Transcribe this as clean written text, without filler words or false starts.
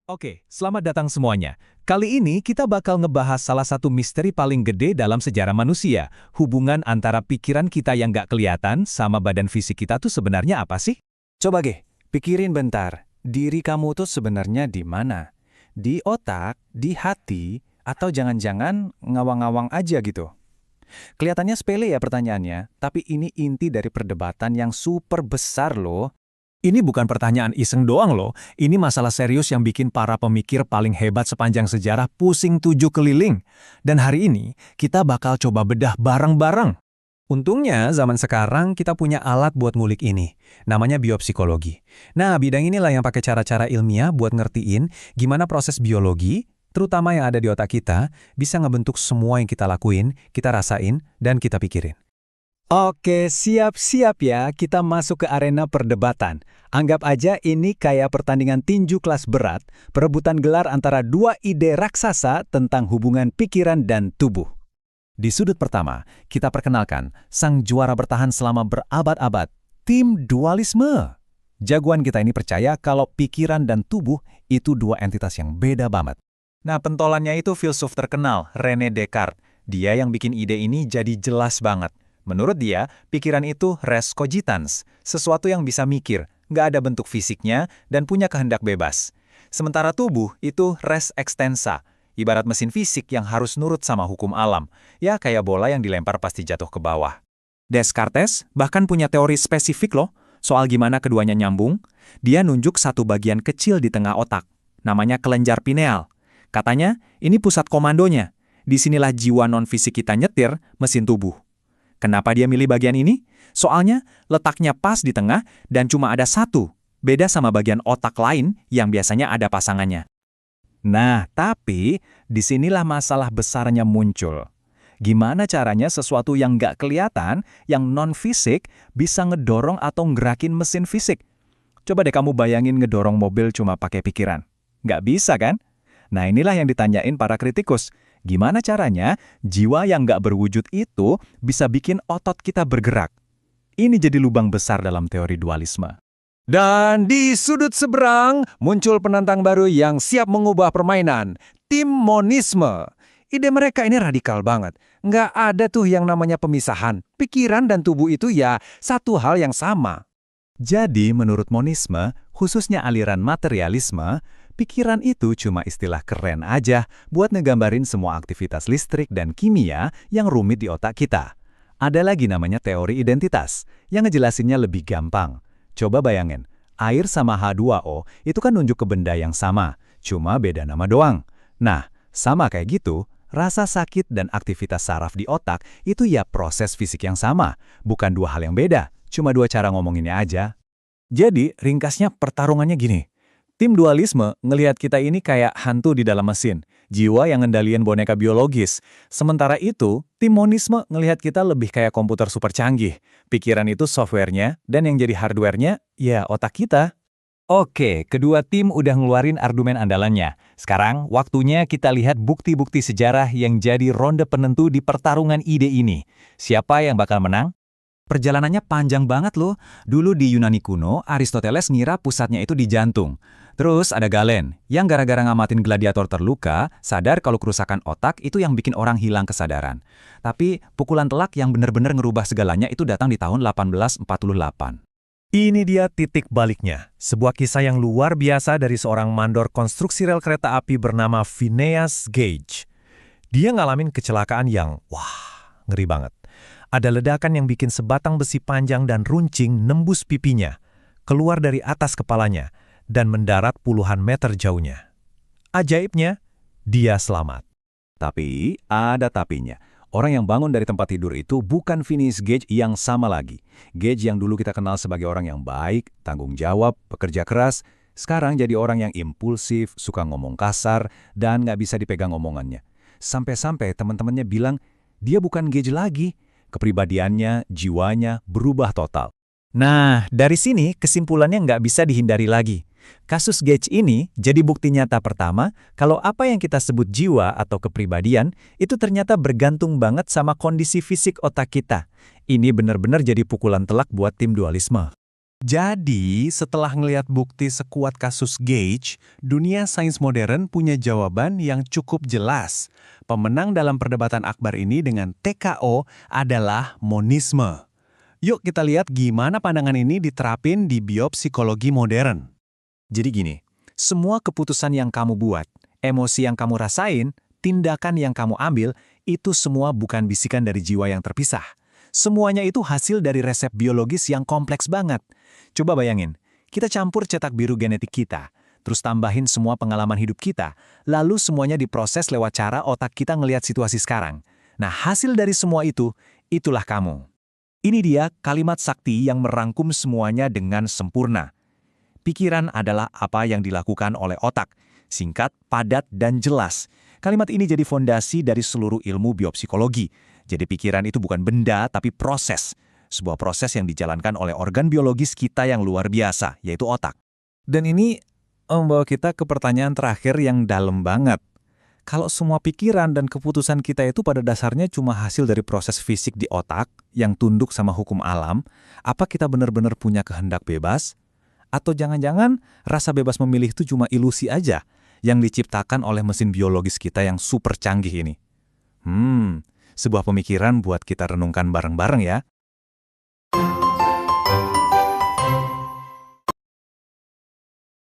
Oke, selamat datang semuanya. Kali ini kita bakal ngebahas salah satu misteri paling gede dalam sejarah manusia. Hubungan antara pikiran kita yang nggak kelihatan sama badan fisik kita tuh sebenarnya apa sih? Coba pikirin bentar. Diri kamu tuh sebenarnya di mana? Di otak, di hati, atau jangan-jangan ngawang-ngawang aja gitu? Kelihatannya sepele ya pertanyaannya, tapi ini inti dari perdebatan yang super besar loh. Ini bukan pertanyaan iseng doang loh, ini masalah serius yang bikin para pemikir paling hebat sepanjang sejarah pusing tujuh keliling. Dan hari ini, kita bakal coba bedah bareng-bareng. Untungnya, zaman sekarang kita punya alat buat ngulik ini, namanya biopsikologi. Nah, bidang inilah yang pakai cara-cara ilmiah buat ngertiin gimana proses biologi, terutama yang ada di otak kita, bisa ngebentuk semua yang kita lakuin, kita rasain, dan kita pikirin. Oke, siap-siap ya, kita masuk ke arena perdebatan. Anggap aja ini kayak pertandingan tinju kelas berat, perebutan gelar antara dua ide raksasa tentang hubungan pikiran dan tubuh. Di sudut pertama, kita perkenalkan sang juara bertahan selama berabad-abad, tim dualisme. Jagoan kita ini percaya kalau pikiran dan tubuh itu dua entitas yang beda banget. Nah, pentolannya itu filsuf terkenal, René Descartes. Dia yang bikin ide ini jadi jelas banget. Menurut dia, pikiran itu res cogitans, sesuatu yang bisa mikir, nggak ada bentuk fisiknya, dan punya kehendak bebas. Sementara tubuh itu res extensa, ibarat mesin fisik yang harus nurut sama hukum alam, ya kayak bola yang dilempar pasti jatuh ke bawah. Descartes bahkan punya teori spesifik loh, soal gimana keduanya nyambung. Dia nunjuk satu bagian kecil di tengah otak, namanya kelenjar pineal. Katanya, ini pusat komandonya. Disinilah jiwa non-fisik kita nyetir mesin tubuh. Kenapa dia milih bagian ini? Soalnya letaknya pas di tengah dan cuma ada satu, beda sama bagian otak lain yang biasanya ada pasangannya. Nah, tapi disinilah masalah besarnya muncul. Gimana caranya sesuatu yang nggak kelihatan, yang non-fisik, bisa ngedorong atau ngerakin mesin fisik? Coba deh kamu bayangin ngedorong mobil cuma pakai pikiran. Nggak bisa kan? Nah, inilah yang ditanyain para kritikus. Gimana caranya jiwa yang nggak berwujud itu bisa bikin otot kita bergerak? Ini jadi lubang besar dalam teori dualisme. Dan di sudut seberang muncul penantang baru yang siap mengubah permainan, tim monisme. Ide mereka ini radikal banget. Nggak ada tuh yang namanya pemisahan. Pikiran dan tubuh itu ya satu hal yang sama. Jadi menurut monisme, khususnya aliran materialisme, pikiran itu cuma istilah keren aja buat ngegambarin semua aktivitas listrik dan kimia yang rumit di otak kita. Ada lagi namanya teori identitas, yang ngejelasinnya lebih gampang. Coba bayangin, air sama H2O itu kan nunjuk ke benda yang sama, cuma beda nama doang. Nah, sama kayak gitu, rasa sakit dan aktivitas saraf di otak itu ya proses fisik yang sama, bukan dua hal yang beda, cuma dua cara ngomonginnya aja. Jadi, ringkasnya pertarungannya gini. Tim dualisme ngelihat kita ini kayak hantu di dalam mesin, jiwa yang ngendaliin boneka biologis. Sementara itu, tim monisme ngelihat kita lebih kayak komputer super canggih. Pikiran itu softwarenya, dan yang jadi hardwarenya, ya otak kita. Oke, kedua tim udah ngeluarin argumen andalannya. Sekarang, waktunya kita lihat bukti-bukti sejarah yang jadi ronde penentu di pertarungan ide ini. Siapa yang bakal menang? Perjalanannya panjang banget loh. Dulu di Yunani kuno, Aristoteles ngira pusatnya itu di jantung. Terus ada Galen, yang gara-gara ngamatin gladiator terluka, sadar kalau kerusakan otak itu yang bikin orang hilang kesadaran. Tapi pukulan telak yang benar-benar ngerubah segalanya itu datang di tahun 1848. Ini dia titik baliknya, sebuah kisah yang luar biasa dari seorang mandor konstruksi rel kereta api bernama Phineas Gage. Dia ngalamin kecelakaan yang, ngeri banget. Ada ledakan yang bikin sebatang besi panjang dan runcing nembus pipinya, keluar dari atas kepalanya, dan mendarat puluhan meter jauhnya. Ajaibnya, dia selamat. Tapi, ada tapinya. Orang yang bangun dari tempat tidur itu bukan Phineas Gage yang sama lagi. Gage yang dulu kita kenal sebagai orang yang baik, tanggung jawab, pekerja keras, sekarang jadi orang yang impulsif, suka ngomong kasar, dan nggak bisa dipegang omongannya. Sampai-sampai teman-temannya bilang, dia bukan Gage lagi. Kepribadiannya, jiwanya berubah total. Nah, dari sini kesimpulannya nggak bisa dihindari lagi. Kasus Gage ini jadi bukti nyata pertama kalau apa yang kita sebut jiwa atau kepribadian itu ternyata bergantung banget sama kondisi fisik otak kita. Ini benar-benar jadi pukulan telak buat tim dualisme. Jadi, setelah ngelihat bukti sekuat kasus Gage, dunia sains modern punya jawaban yang cukup jelas. Pemenang dalam perdebatan akbar ini dengan TKO adalah monisme. Yuk kita lihat gimana pandangan ini diterapin di biopsikologi modern. Jadi gini, semua keputusan yang kamu buat, emosi yang kamu rasain, tindakan yang kamu ambil, itu semua bukan bisikan dari jiwa yang terpisah. Semuanya itu hasil dari resep biologis yang kompleks banget. Coba bayangin, kita campur cetak biru genetik kita, terus tambahin semua pengalaman hidup kita, lalu semuanya diproses lewat cara otak kita ngelihat situasi sekarang. Nah, hasil dari semua itu, itulah kamu. Ini dia kalimat sakti yang merangkum semuanya dengan sempurna. Pikiran adalah apa yang dilakukan oleh otak. Singkat, padat, dan jelas. Kalimat ini jadi fondasi dari seluruh ilmu biopsikologi. Jadi pikiran itu bukan benda, tapi proses. Sebuah proses yang dijalankan oleh organ biologis kita yang luar biasa, yaitu otak. Dan ini membawa kita ke pertanyaan terakhir yang dalam banget. Kalau semua pikiran dan keputusan kita itu pada dasarnya cuma hasil dari proses fisik di otak yang tunduk sama hukum alam, apa kita benar-benar punya kehendak bebas? Atau jangan-jangan rasa bebas memilih itu cuma ilusi aja yang diciptakan oleh mesin biologis kita yang super canggih ini? Sebuah pemikiran buat kita renungkan bareng-bareng ya.